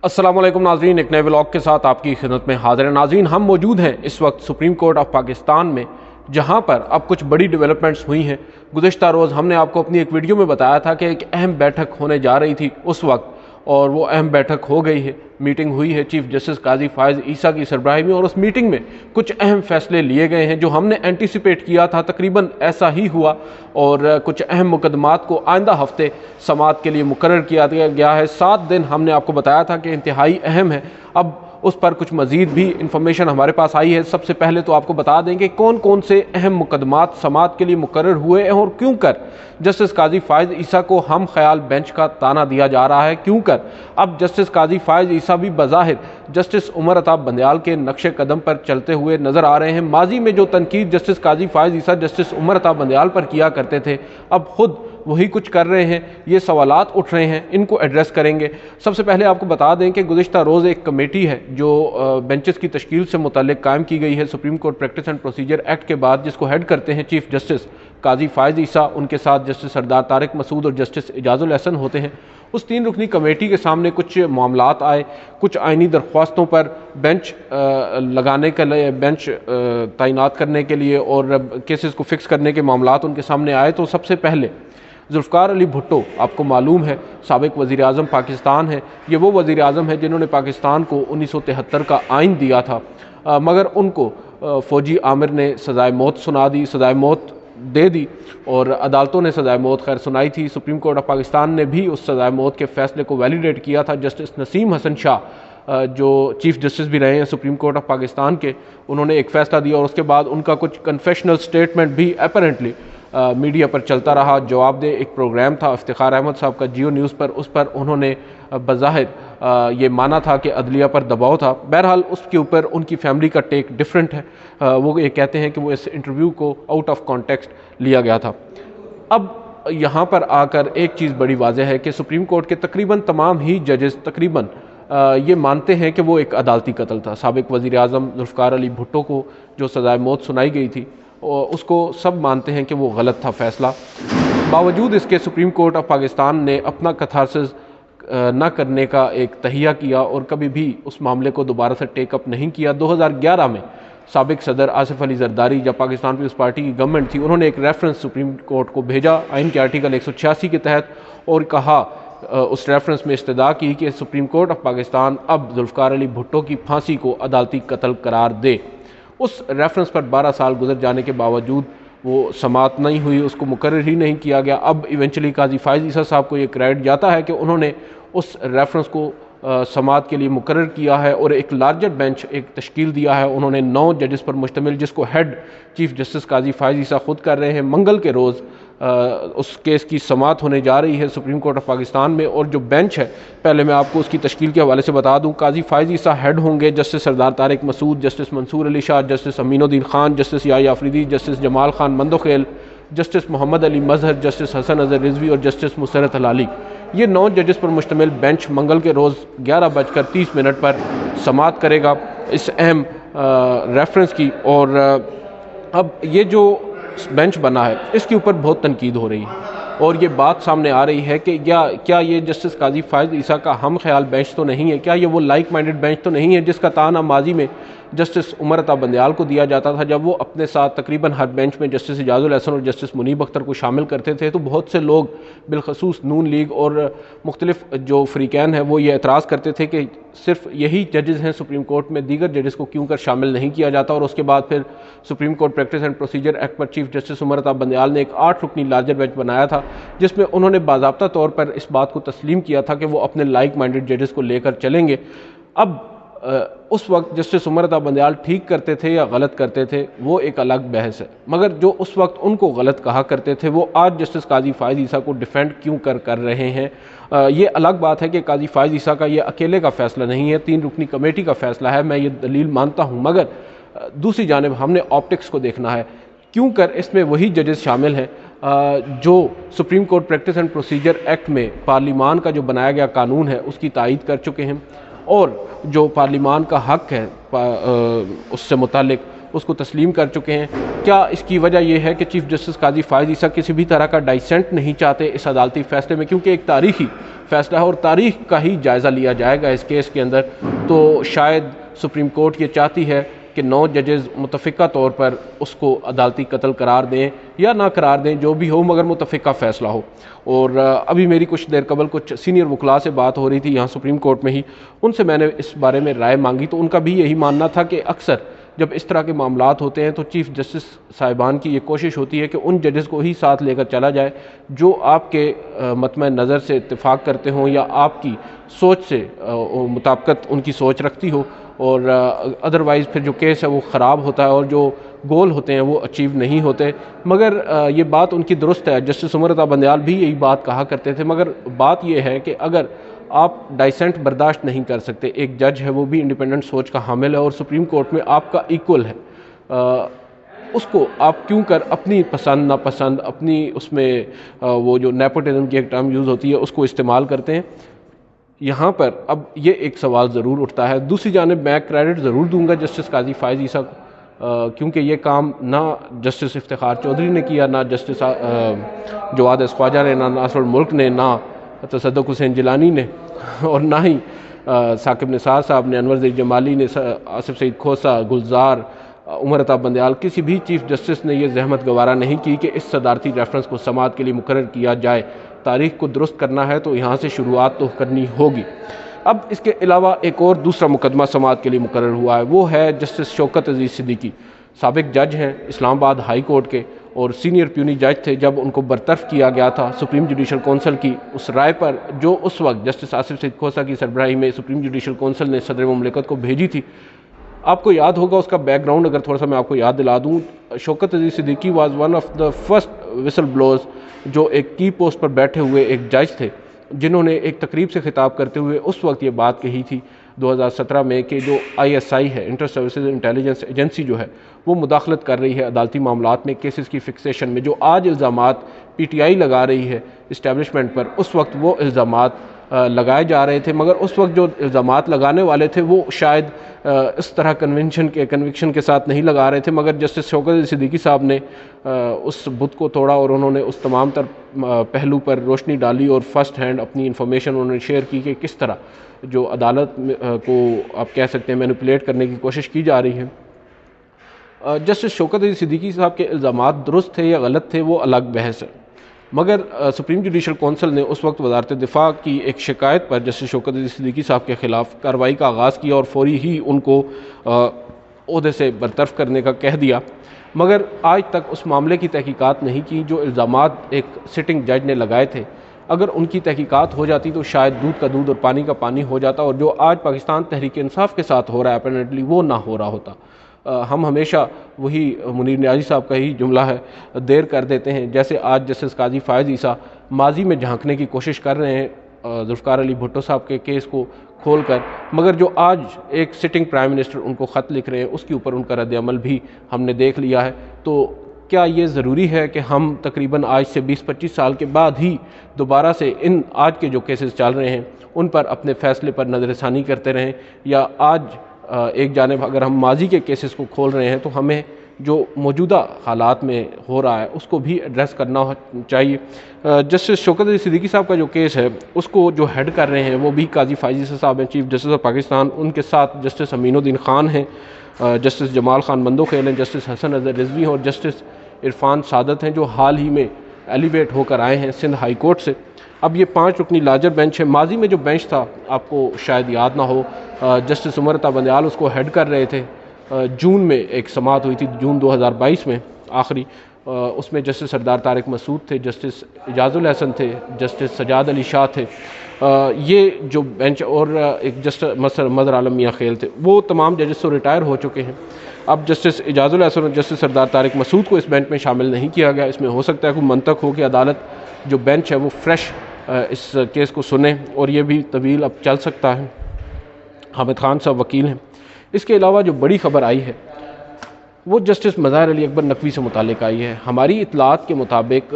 अस्सलाम वालेकुम नाज़रीन, एक नए व्लॉग के साथ आपकी खिदमत में हाज़िर है। नाज़रीन, हम मौजूद हैं इस वक्त सुप्रीम कोर्ट ऑफ पाकिस्तान में, जहां पर अब कुछ बड़ी डेवलपमेंट्स हुई हैं। गुज़िश्ता रोज़ हमने आपको अपनी एक वीडियो में बताया था कि एक अहम बैठक होने जा रही थी उस वक्त, और वो अहम बैठक हो गई है। मीटिंग हुई है चीफ जस्टिस काजी फ़ायज़ ईसा की सरबराही में, और उस मीटिंग में कुछ अहम फैसले लिए गए हैं जो हमने एंटिसिपेट किया था। तकरीबन ऐसा ही हुआ, और कुछ अहम मुकदमात को आइंदा हफ्ते समाअत के लिए मुकर्रर किया गया है। 7 दिन हमने आपको बताया था कि इंतहाई अहम है। अब उस पर कुछ मज़ीद भी इंफॉर्मेशन हमारे पास आई है। सबसे पहले तो आपको बता दें कि कौन कौन से अहम मुकदमात समाअत के लिए मुकर्रर हुए हैं, और क्यों कर जस्टिस काजी फ़ायज़ ईसा को हम ख्याल बेंच का ताना दिया जा रहा है। क्यों कर अब जस्टिस काजी फ़ायज़ ईसा भी बज़ाहिर जस्टिस उमर अताब बंदयाल के नक्शे कदम पर चलते हुए नज़र आ रहे हैं। माजी में जो तनकीद जस्टिस काजी फ़ायज़ ईसा जस्टिस उमर अताब बंदयाल पर किया करते थे, अब खुद वही कुछ कर रहे हैं। ये सवालात उठ रहे हैं, इनको एड्रेस करेंगे। सबसे पहले आपको बता दें कि गुज़िश्ता रोज़ एक कमेटी है जो बेंचेस की तश्कील से मुतल्लिक कायम की गई है supreme court practice and procedure act के बाद, जिसको हेड करते हैं चीफ जस्टिस काजी फ़ायज़ ईसा। उनके साथ जस्टिस सरदार तारिक मसूद और जस्टिस इजाज़ुल एहसन होते हैं। उस 3 रुकनी कमेटी के सामने कुछ मामलात आए, कुछ आइनी दरख्वास्तों पर बेंच लगाने के लिए, बेंच तैनात करने के लिए और केसेस को फिक्स करने के मामलात उनके सामने आए। तो सबसे पहले जुल्फ़िकार अली भुट्टो, आपको मालूम है साबिक़ वज़ीर आज़म पाकिस्तान है। ये वो वज़ीर आज़म है जिन्होंने पाकिस्तान को 1973 का आइन दिया था, मगर उनको फ़ौजी आमिर ने सज़ाए मौत सुना दी, सज़ाए मौत दे दी, और अदालतों ने सज़ाए मौत खैर सुनाई थी। सुप्रीम कोर्ट ऑफ पाकिस्तान ने भी उस सज़ाए मौत के फ़ैसले को वैलिडेट किया था। जस्टिस नसीम हसन शाह जो चीफ जस्टिस भी रहे हैं सुप्रीम कोर्ट ऑफ पाकिस्तान के, उन्होंने एक फ़ैसला दिया, और उसके बाद उनका कुछ कन्फेशनल स्टेटमेंट भी अपरेंटली मीडिया पर चलता रहा। जवाब दे एक प्रोग्राम था इफ्तिखार अहमद साहब का जियो न्यूज़ पर, उस पर उन्होंने बज़ाहिर ये माना था कि अदलिया पर दबाव था। बहरहाल उसके ऊपर उनकी फैमिली का टेक डिफरेंट है। वो ये कहते हैं कि वो इस इंटरव्यू को आउट ऑफ कॉन्टेक्स्ट लिया गया था। अब यहाँ पर आकर एक चीज़ बड़ी वाज़ेह है कि सुप्रीम कोर्ट के तकरीबन तमाम ही जजेस तकरीबन ये मानते हैं कि वो एक अदालती कत्ल था। साबिक़ वज़ीर आज़म जुल्फ़िकार अली भुट्टो को जो सज़ाए मौत सुनाई गई थी, उसको सब मानते हैं कि वो गलत था फ़ैसला। बावजूद इसके सुप्रीम कोर्ट ऑफ पाकिस्तान ने अपना कथारसिस न करने का एक तहिया किया, और कभी भी उस मामले को दोबारा से टेकअप नहीं किया। 2011 में साबिक़ सदर आसिफ अली जरदारी, जब पाकिस्तान पीपल्स पार्टी की गवर्नमेंट थी, उन्होंने एक रेफरेंस सुप्रीम कोर्ट को भेजा आइन के आर्टिकल 186 के तहत, और कहा, उस रेफरेंस में इस्तदा की कि सुप्रीम कोर्ट ऑफ पाकिस्तान अब जुल्फ़िकार अली भुट्टो की फांसी को अदालती कत्ल करार दे। उस रेफरेंस पर 12 साल गुजर जाने के बावजूद वो समाअत नहीं हुई, उसको मुकर्रर ही नहीं किया गया। अब इवेंचुअली काजी फ़ायज़ ईसा साहब को ये क्रेडिट जाता है कि उन्होंने उस रेफरेंस को समाअत के लिए मुकर्रर किया है, और एक लार्जर बेंच एक तश्कील दिया है उन्होंने 9 जजेस पर मुश्तमिल, जिसको हेड चीफ जस्टिस काजी फ़ायज़ ईसा खुद कर रहे हैं। मंगल के रोज़ उस केस की समाअत होने जा रही है सुप्रीम कोर्ट ऑफ पाकिस्तान में, और जो बेंच है, पहले मैं आपको उसकी तश्कील के हवाले से बता दूं। काजी फ़ायज़ ईसा हेड होंगे, justice Sardar Tariq Masood, justice Mansoor Ali Shah, justice Aminuddin Khan, justice Yahya Afridi, justice Jamal Khan Mandokhel, justice Mohammad Ali Mazhar, justice Hasan Azhar Rizvi और जस्टिस मुसरत हलाली। ये 9 जजेस पर मुश्तमिल बेंच मंगल के रोज़ 11:30 पर समाअत करेगा इस अहम रेफरेंस की। और अब ये जो बेंच बना है, इसके ऊपर बहुत तनकीद हो रही है, और ये बात सामने आ रही है कि क्या ये जस्टिस काजी फ़ायज़ ईसा का हम ख्याल बेंच तो नहीं है? क्या ये वो लाइक माइंडेड बेंच तो नहीं है जिसका ताना माजी में जस्टिस उमर अताब बंदयाल को दिया जाता था, जब वो अपने साथ तकरीबन हर बेंच में जस्टिस इजाज़ुल एहसन और जस्टिस मुनीब अख्तर को शामिल करते थे? तो बहुत से लोग, बिलखसूस नून लीग और मुख्तलिफ जो फ़रीक़ैन हैं, वो ये एतराज़ करते थे कि सिर्फ यही जजेस हैं सुप्रीम कोर्ट में, दीगर जजेस को क्यों कर शामिल नहीं किया जाता। और उसके बाद फिर supreme court practice and procedure act पर चीफ जस्टिस उमर अताब बंदयाल ने एक 8 रुकनी लार्जर बेंच बनाया था, जिसमें उन्होंने बाज़ाब्ता तौर पर इस बात को तस्लीम किया था कि वो अपने लाइक माइंडेड जजेस को लेकर चलेंगे। अब उस वक्त जस्टिस उमर अताब बंदयाल ठीक करते थे या गलत करते थे, वो एक अलग बहस है, मगर जो उस वक्त उनको गलत कहा करते थे, वो आज जस्टिस काजी फ़ायज़ ईसा को डिफेंड क्यों कर रहे हैं। ये अलग बात है कि काजी फ़ायज़ ईसा का ये अकेले का फ़ैसला नहीं है, 3 रुकनी कमेटी का फ़ैसला है, मैं ये दलील मानता हूँ। मगर दूसरी जानिब हमने ऑप्टिक्स को देखना है। क्यों कर इसमें वही जजेस शामिल हैं जो supreme court practice and procedure act में पार्लिमान का जो बनाया गया कानून है उसकी तायीद कर चुके हैं, और जो पार्लिमान का हक है उससे मुतालिक उसको तस्लीम कर चुके हैं। क्या इसकी वजह यह है कि चीफ जस्टिस काजी फ़ाइज़ ईसा किसी भी तरह का डाइसेंट नहीं चाहते इस अदालती फ़ैसले में, क्योंकि एक तारीखी फ़ैसला है और तारीख का ही जायज़ा लिया जाएगा इस केस के अंदर। तो शायद सुप्रीम कोर्ट ये चाहती है कि 9 जजेज़ मुतफ़िका तौर पर उसको अदालती कत्ल करार दें या ना करार दें, जो भी हो, मगर मुतफ़िका फ़ैसला हो। और अभी मेरी कुछ देर कबल कुछ सीनियर वकला से बात हो रही थी यहाँ सुप्रीम कोर्ट में ही, उनसे मैंने इस बारे में राय मांगी तो उनका भी यही मानना था कि अक्सर जब इस तरह के मामलात होते हैं तो चीफ जस्टिस साहिबान की ये कोशिश होती है कि उन जजेस को ही साथ लेकर चला जाए जो आपके मतम नज़र से इत्तेफाक करते हों या आपकी सोच से मुताबिकत उनकी सोच रखती हो, और अदरवाइज़ फिर जो केस है वो ख़राब होता है और जो गोल होते हैं वो अचीव नहीं होते। मगर ये बात उनकी दुरुस्त है, जस्टिस उमर अता बंदयाल भी यही बात कहा करते थे। मगर बात यह है कि अगर आप डाइसेंट बर्दाश्त नहीं कर सकते, एक जज है वो भी इंडिपेंडेंट सोच का हामिल है और सुप्रीम कोर्ट में आपका इक्वल है, उसको आप क्यों कर अपनी पसंद नापसंद अपनी उसमें वो जो नेपोटिज्म की एक टर्म यूज़ होती है उसको इस्तेमाल करते हैं। यहाँ पर अब ये एक सवाल ज़रूर उठता है। दूसरी जानिब मैं क्रेडिट ज़रूर दूंगा जस्टिस काजी फ़ाइज़ ईसा को, क्योंकि ये काम ना जस्टिस इफ्तिखार चौधरी ने किया, ना जस्टिस जवाद ख्वाजा ने, ना नासिरुल मुल्क ने, ना तसद्दुक़ हुसैन जिलानी ने, और ना ही साकिब निसार साहब ने, अनवर ज़ैद जमाली ने, आसिफ सईद खोसा, गुलजार, उमर अता बंदयाल, किसी भी चीफ जस्टिस ने यह जहमत गवारा नहीं की कि इस सदारती रेफरेंस को समाअत के लिए मुकर्रर किया जाए। तारीख को दुरुस्त करना है तो यहाँ से शुरुआत तो करनी होगी। अब इसके अलावा एक और दूसरा मुकदमा समाअत के लिए मुकर्रर हुआ है, वो है जस्टिस शौकत अजीज़ सिद्दीकी। साबिक जज हैं इस्लामाबाद हाई कोर्ट के और सीनियर प्यूनी जज थे जब उनको बरतरफ किया गया था सुप्रीम जुडिशल कौंसिल की उस राय पर जो उस वक्त जस्टिस आसिफ सईद खोसा की सरबराही में सुप्रीम जुडिशल कौंसिल ने सदर मुमलिकत को भेजी थी। आपको याद होगा उसका बैकग्राउंड अगर थोड़ा सा मैं आपको याद दिला दूँ। Shaukat Aziz Siddiqui was one of the first whistle blowers जो एक की पोस्ट पर बैठे हुए एक जज थे, जिन्होंने एक तकरीब से खिताब करते हुए उस वक्त ये बात कही थी 2017 में कि जो ISI है, इंटर सर्विसेज इंटेलिजेंस एजेंसी, जो है वो मुदाखलत कर रही है अदालती मामलात में, केसेस की फिक्सेशन में। जो आज इल्ज़ामात PTI लगा रही है इस्टेब्लिशमेंट पर, उस वक्त वो इल्ज़ामात लगाए जा रहे थे, मगर उस वक्त जो इल्ज़ामात लगाने वाले थे वो शायद इस तरह कन्विक्शन के साथ नहीं लगा रहे थे। मगर जस्टिस शौकत सिद्दीकी साहब ने उस बुत को तोड़ा और उन्होंने उस तमाम तर पहलू पर रोशनी डाली और फर्स्ट हैंड अपनी इंफॉर्मेशन उन्होंने शेयर की कि किस तरह जो अदालत को आप कह सकते हैं मैनिपुलेट करने की कोशिश की जा रही है। जस्टिस शौकत सिद्दीकी साहब के इल्ज़ामात दुरुस्त थे या गलत थे वो अलग बहस है, मगर सुप्रीम जुडिशल कौंसिल ने उस वक्त वज़ारत दिफा की एक शिकायत पर जस्टिस शौकत सिद्दीकी साहब के ख़िलाफ़ कार्रवाई का आगाज़ किया और फौरी ही उनको ओहदे से बरतरफ करने का कह दिया। मगर आज तक उस मामले की तहकीकात नहीं की जो इल्ज़ामात एक सिटिंग जज ने लगाए थे। अगर उनकी तहकीकात हो जाती तो शायद दूध का दूध और पानी का पानी हो जाता, और जो आज पाकिस्तान तहरीक इंसाफ के साथ हो रहा है अपरेंटली वो ना हो रहा होता। हम हमेशा वही मुनीर नियाज़ी साहब का ही जुमला है, देर कर देते हैं। जैसे आज जस्टिस काजी फ़ाइज़ ईसा माजी में झांकने की कोशिश कर रहे हैं जुल्फ़िकार अली भुट्टो साहब के केस को खोल कर, मगर जो आज एक सिटिंग प्राइम मिनिस्टर उनको ख़त लिख रहे हैं उसके ऊपर उनका रद्द-ए-अमल भी हमने देख लिया है। तो क्या ये ज़रूरी है कि हम तकरीबन आज से 20-25 साल के बाद ही दोबारा से इन आज के जो केसेस चल रहे हैं उन पर अपने फ़ैसले पर नज़रसानी करते रहें, या आज एक जानिब अगर हम माजी के केसेस को खोल रहे हैं तो हमें जो मौजूदा हालात में हो रहा है उसको भी एड्रेस करना चाहिए। जस्टिस शौकत सिद्दीकी साहब का जो केस है उसको जो हेड कर रहे हैं वो भी काजी फ़ाइज़ ईसा साहब हैं, चीफ जस्टिस ऑफ पाकिस्तान। उनके साथ जस्टिस अमीनुद्दीन खान हैं, जस्टिस जमाल खान बंदोखेल हैं, जस्टिस हसन अज़हर रिजवी और जस्टिस इरफान सादत हैं, जो हाल ही में एलिवेट होकर आए हैं सिंध हाई कोर्ट से। अब ये 5 रुकनी लार्जर बेंच है। माजी में जो बेंच था आपको शायद याद ना हो, जस्टिस उमर अता बंदयाल उसको हेड कर रहे थे। जून में एक समाअत हुई थी, जून 2022 में आखिरी, उसमें जस्टिस सरदार तारिक मसूद थे, जस्टिस इजाज़ुल हसन थे, जस्टिस सजाद अली शाह थे, ये जो बेंच, और एक जस्टिस मज़हर आलम मियाँ खेल थे। वो तमाम जजेस तो रिटायर हो चुके हैं। अब जस्टिस इजाज़ुल हसन और जस्टिस सरदार तारिक मसूद को इस बेंच में शामिल नहीं किया गया। इसमें हो सकता है कोई मंतक हो कि अदालत जो बेंच है वो फ्रेश इस केस को सुने, और ये भी तवील अब चल सकता है। हामिद खान साहब वकील हैं। इसके अलावा जो बड़ी ख़बर आई है वो जस्टिस मज़ाहिर अली अकबर नकवी से मुतालिक आई है। हमारी इतलात के मुताबिक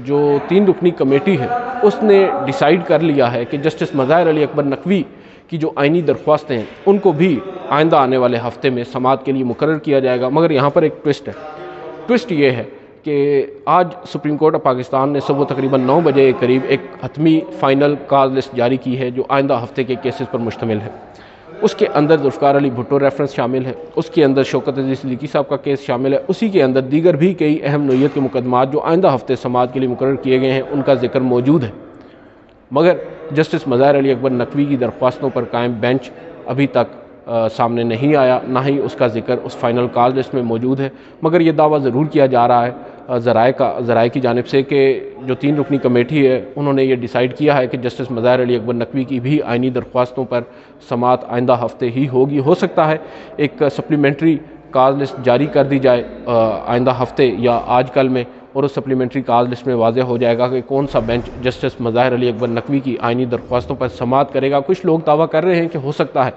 जो 3 रुकनी कमेटी है उसने डिसाइड कर लिया है कि जस्टिस मज़ाहिर अली अकबर नकवी की जो आइनी दरख्वास्तें हैं उनको भी आइंदा आने वाले हफ्ते में समाअत के लिए मुकर्रर किया जाएगा। मगर यहाँ पर एक ट्विस्ट है। ट्विस्ट ये है कि आज सुप्रीम कोर्ट ऑफ पाकिस्तान ने सुबह तकरीबन 9 बजे के करीब एक हतमी फ़ाइनल कॉज लिस्ट जारी की है जो आइंदा हफ्ते के केसेस पर मुश्तमिल है। उसके अंदर जुल्फ़िकार अली भुट्टो रेफरेंस शामिल है, उसके अंदर शौकत अज़ीज़ सिद्दीकी साहब का केस शामिल है, उसी के अंदर दीगर भी कई अहम नोयत के मुकदमात जो आइंदा हफ्ते समाअत के लिए मुकर्रर किए गए हैं उनका जिक्र मौजूद है। मगर जस्टिस मज़ाहिर अली अकबर नकवी की दरख्वास्तों पर कायम बेंच अभी तक सामने नहीं आया, ना ही उसका जिक्र उस फाइनल कॉल लिस्ट में मौजूद है। मगर ये दावा ज़रूर किया जा रहा है ज़राए की जानिब से कि जो 3 रुकनी कमेटी है उन्होंने ये डिसाइड किया है कि जस्टिस मज़ाहिर अली अकबर नकवी की भी आइनी दरख्वास्तों पर समाअत आइंदा हफ्ते ही होगी। हो सकता है एक सप्लीमेंट्री कॉज लिस्ट जारी कर दी जाए आइंदा हफ्ते या आज कल में, और उस सप्लीमेंट्री कॉज लिस्ट में वाज़ेह हो जाएगा कि कौन सा बेंच जस्टिस मज़ाहिर अली अकबर नकवी की आइनी दरख्वास्तों पर समाअत करेगा। कुछ लोग दावा कर रहे हैं कि हो सकता है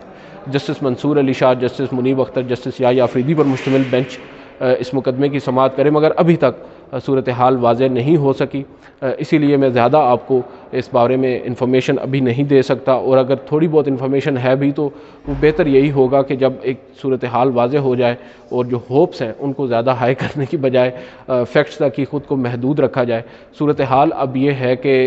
justice Mansoor Ali Shah, justice Muneeb Akhtar, justice Yahya Afridi पर मुश्तमिल बेंच इस मुकदमे की समाअत करे, मगर अभी तक सूरत हाल वाज़ेह नहीं हो सकी। इसीलिए मैं ज़्यादा आपको इस बारे में इंफॉर्मेशन अभी नहीं दे सकता, और अगर थोड़ी बहुत इंफॉर्मेशन है भी तो वो बेहतर यही होगा कि जब एक सूरत हाल वाज़ेह हो जाए और जो होप्स हैं उनको ज़्यादा हाई करने की बजाय फैक्ट्स तक ही ख़ुद को महदूद रखा जाए। सूरत हाल अब ये है कि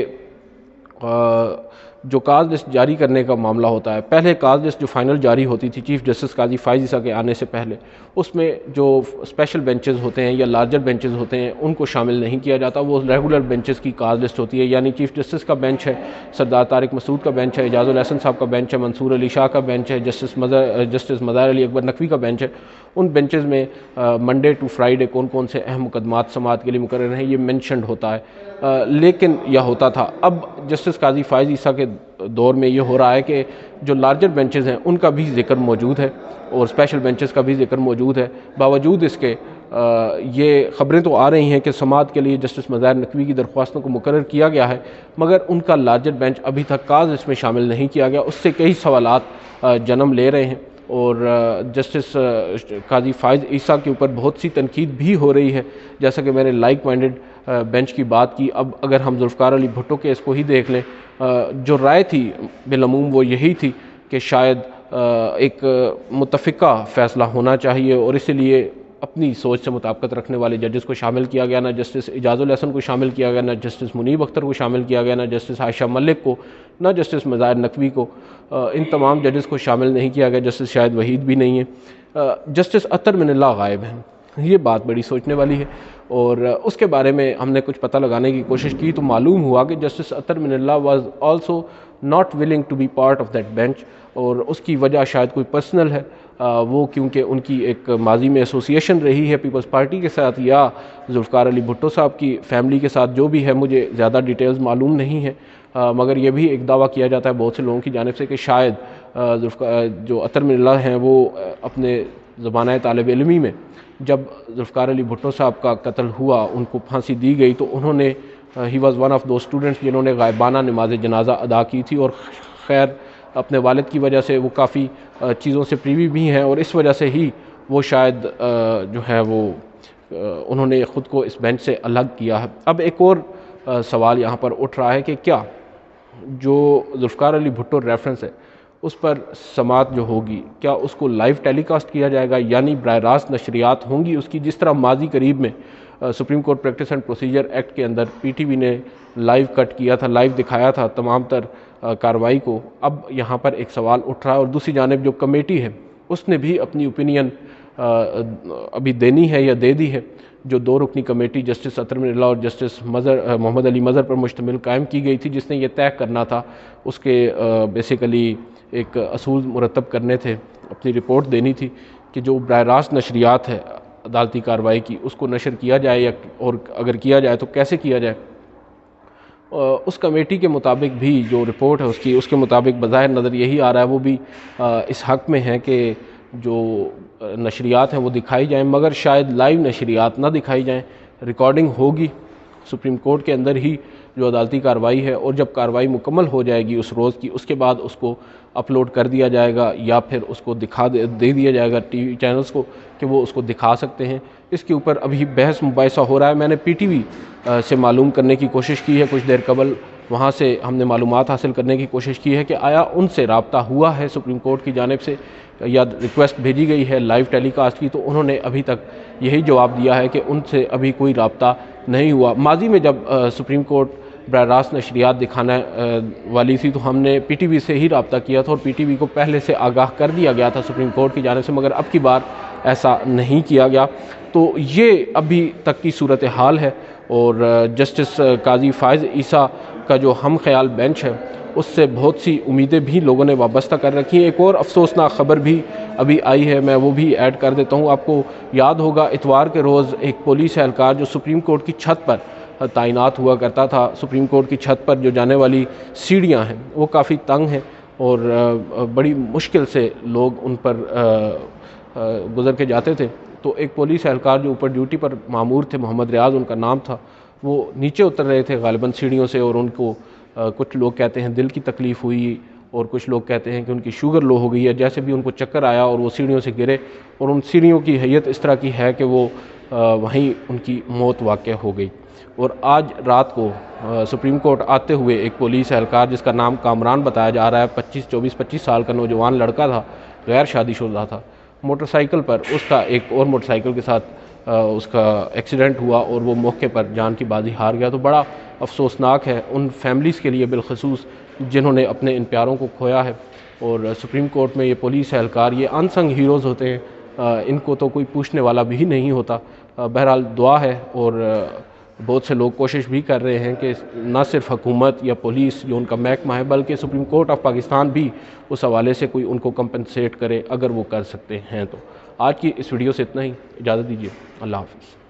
जो काज लिस्ट जारी करने का मामला होता है, पहले काज लिस्ट जो फाइनल जारी होती थी चीफ़ जस्टिस काजी फ़ाइज़ ईसा के आने से पहले, उसमें जो स्पेशल बेंचेस होते हैं या लार्जर बेंचेस होते हैं उनको शामिल नहीं किया जाता। वो रेगुलर बेंचेस की काज लिस्ट होती है, यानी चीफ़ जस्टिस का बेंच है, सरदार तारिक मसूद का बेंच है, एजाज़ुल एहसन साहब का बेंच है, मंसूर अली शाह का बेंच है, जस्टिस मज़ाहिर अली अकबर नकवी का बेंच है। उन बेंचेस में मंडे टू फ्राइडे कौन कौन से अहम मुकदमात समाअत के लिए मुकर्रर हैं ये मेंशन्ड होता है। लेकिन यह होता था, अब जस्टिस काजी फ़ाइज़ ईसा के दौर में ये हो रहा है कि जो लार्जर बेंचेस हैं उनका भी जिक्र मौजूद है और स्पेशल बेंचेस का भी जिक्र मौजूद है। बावजूद इसके ये ख़बरें तो आ रही हैं कि समाअत के लिए जस्टिस मज़ाहिर नकवी की दरख्वास्तों को मुकर्रर किया गया है, मगर उनका लार्जर बेंच अभी तक काज इसमें शामिल नहीं किया गया। उससे कई सवालात जन्म ले रहे हैं और जस्टिस काजी फ़ाइज़ ईसा के ऊपर बहुत सी तनकीद भी हो रही है। जैसा कि मैंने लाइक माइंडेड बेंच की बात की, अब अगर हम जुल्फ़िकार अली भुट्टो केस को ही देख लें, जो राय थी बिलअमूम वो यही थी कि शायद एक मुत्तफ़िका फ़ैसला होना चाहिए और इसीलिए अपनी सोच से मुताबिकत रखने वाले जजेस को शामिल किया गया। ना जस्टिस एजाज़ुल एहसन को शामिल किया गया, ना जस्टिस मुनीब अख्तर को शामिल किया गया, ना जस्टिस आयशा मलिक को, ना जस्टिस मज़ाहिर नकवी को। इन तमाम जजेस को शामिल नहीं किया गया। जस्टिस शाहिद वहीद भी नहीं है। जस्टिस अतर मिनल्लाह गायब हैं। ये बात बड़ी सोचने वाली है और उसके बारे में हमने कुछ पता लगाने की कोशिश की तो मालूम हुआ कि justice Athar Minallah was also not willing to be part of that bench, और उसकी वजह शायद कोई पर्सनल है। वो क्योंकि उनकी एक माजी में एसोसिएशन रही है पीपल्स पार्टी के साथ या जुल्फ़िकार अली भुट्टो साहब की फ़ैमिली के साथ, जो भी है मुझे ज़्यादा डिटेल्स मालूम नहीं है। मगर ये भी एक दावा किया जाता है बहुत से लोगों की जानिब से कि शायद जो अतर मिनल्लाह हैं वो अपने ज़माना तालिब इल्मी में जब जुल्फ़िकार अली भुट्टो साहब का कत्ल हुआ, उनको फांसी दी गई, तो उन्होंने ही वॉज़ वन ऑफ़ दो स्टूडेंट्स जिन्होंने गायबाना नमाज जनाजा अदा की थी। और खैर अपने वालिद की वजह से वो काफ़ी चीज़ों से प्रीवी भी हैं और इस वजह से ही वो शायद जो है वो उन्होंने ख़ुद को इस बेंच से अलग किया है। अब एक और सवाल यहाँ पर उठ रहा है कि क्या जो जुल्फ़िकार अली भुट्टो रेफरेंस है उस पर समाअत जो होगी क्या उसको लाइव टेलीकास्ट किया जाएगा, यानी बराह रास्त नशरियात होंगी उसकी, जिस तरह माजी करीब में supreme court practice and procedure act के अंदर पीटीवी ने लाइव कट किया था, लाइव दिखाया था तमाम तर कार्रवाई को। अब यहाँ पर एक सवाल उठ रहा है और दूसरी जानिब जो कमेटी है उसने भी अपनी ओपिनियन अभी देनी है या दे दी है। जो 2 रुकनी कमेटी जस्टिस अतर मिनल्लाह और जस्टिस मोहम्मद अली मज़हर पर मुश्तमिल कायम की गई थी, जिसने ये तय करना था, उसके बेसिकली एक असूल मुरतब करने थे, अपनी रिपोर्ट देनी थी कि जो बराह रास्त नशरियात है अदालती कार्रवाई की उसको नशर किया जाए या और अगर किया जाए तो कैसे किया जाए। उस कमेटी के मुताबिक भी जो रिपोर्ट है उसके मुताबिक बज़ाहिर नज़र यही आ रहा है, वो भी इस हक़ में है कि जो नशरियात हैं वो दिखाई जाएं, मगर शायद लाइव नशरियात ना दिखाई जाएं। रिकॉर्डिंग होगी सुप्रीम कोर्ट के अंदर ही जो अदालती कार्रवाई है, और जब कार्रवाई मुकम्मल हो जाएगी उस रोज़ की, उसके बाद उसको अपलोड कर दिया जाएगा या फिर उसको दे दिया जाएगा टीवी चैनल्स को कि वो उसको दिखा सकते हैं। इसके ऊपर अभी बहस मुबाहिसा हो रहा है। मैंने पीटीवी से मालूम करने की कोशिश की है कुछ देर कबल वहाँ से हमने मालूमात हासिल करने की कोशिश की है कि आया उनसे रब्ता हुआ है सुप्रीम कोर्ट की जानिब से या रिक्वेस्ट भेजी गई है लाइव टेलीकास्ट की, तो उन्होंने अभी तक यही जवाब दिया है कि उनसे अभी कोई रब्ता नहीं हुआ। माजी में जब सुप्रीम कोर्ट बराह रास्त नशरियात दिखाने वाली थी तो हमने PTV से ही रब्ता किया था और PTV को पहले से आगाह कर दिया गया था सुप्रीम कोर्ट की जानिब से, मगर अब की बार ऐसा नहीं किया गया। तो ये अभी तक की सूरत हाल है और जस्टिस काजी फ़ाइज़ ईसा का जो हम ख्याल बेंच है उससे बहुत सी उम्मीदें भी लोगों ने वाबस्ता कर रखी हैं। एक और अफसोसनाक ख़बर भी अभी आई है, मैं वो भी ऐड कर देता हूँ। आपको याद होगा इतवार के रोज़ एक पुलिस एहलकार जो सुप्रीम कोर्ट की छत पर तैनात हुआ करता था, सुप्रीम कोर्ट की छत पर जो जाने वाली सीढ़ियाँ हैं वो काफ़ी तंग हैं और बड़ी मुश्किल से लोग उन पर गुज़र के जाते थे। तो एक पुलिस एहलकार जो ऊपर ड्यूटी पर मामूर थे, मोहम्मद रियाज उनका नाम था, वो नीचे उतर रहे थे गालिबन सीढ़ियों से और उनको कुछ लोग कहते हैं दिल की तकलीफ़ हुई और कुछ लोग कहते हैं कि उनकी शुगर लो हो गई है। जैसे भी उनको चक्कर आया और वो सीढ़ियों से गिरे और उन सीढ़ियों की हैयत इस तरह की है कि वो वहीं उनकी मौत वाक़या हो गई। और आज रात को सुप्रीम कोर्ट आते हुए एक पुलिस एहलकार जिसका नाम कामरान बताया जा रहा है, 24-25 साल का नौजवान लड़का था, गैर शादीशुदा था, मोटरसाइकिल पर उसका एक और मोटरसाइकिल के साथ उसका एक्सीडेंट हुआ और वो मौके पर जान की बाजी हार गया। तो बड़ा अफसोसनाक है उन फैमिलीज़ के लिए बिलखसूस जिन्होंने अपने इन प्यारों को खोया है। और सुप्रीम कोर्ट में ये पुलिस एहलकार ये अनसंग हीरोज़ होते हैं, इनको तो कोई पूछने वाला भी नहीं होता। बहरहाल दुआ है और बहुत से लोग कोशिश भी कर रहे हैं कि न सिर्फ हुकूमत या पुलिस जो उनका महकमा है बल्कि सुप्रीम कोर्ट ऑफ पाकिस्तान भी उस हवाले से कोई उनको कंपनसेट करे अगर वो कर सकते हैं। तो आज की इस वीडियो से इतना ही, इजाज़त दीजिए, अल्लाह हाफ़िज़।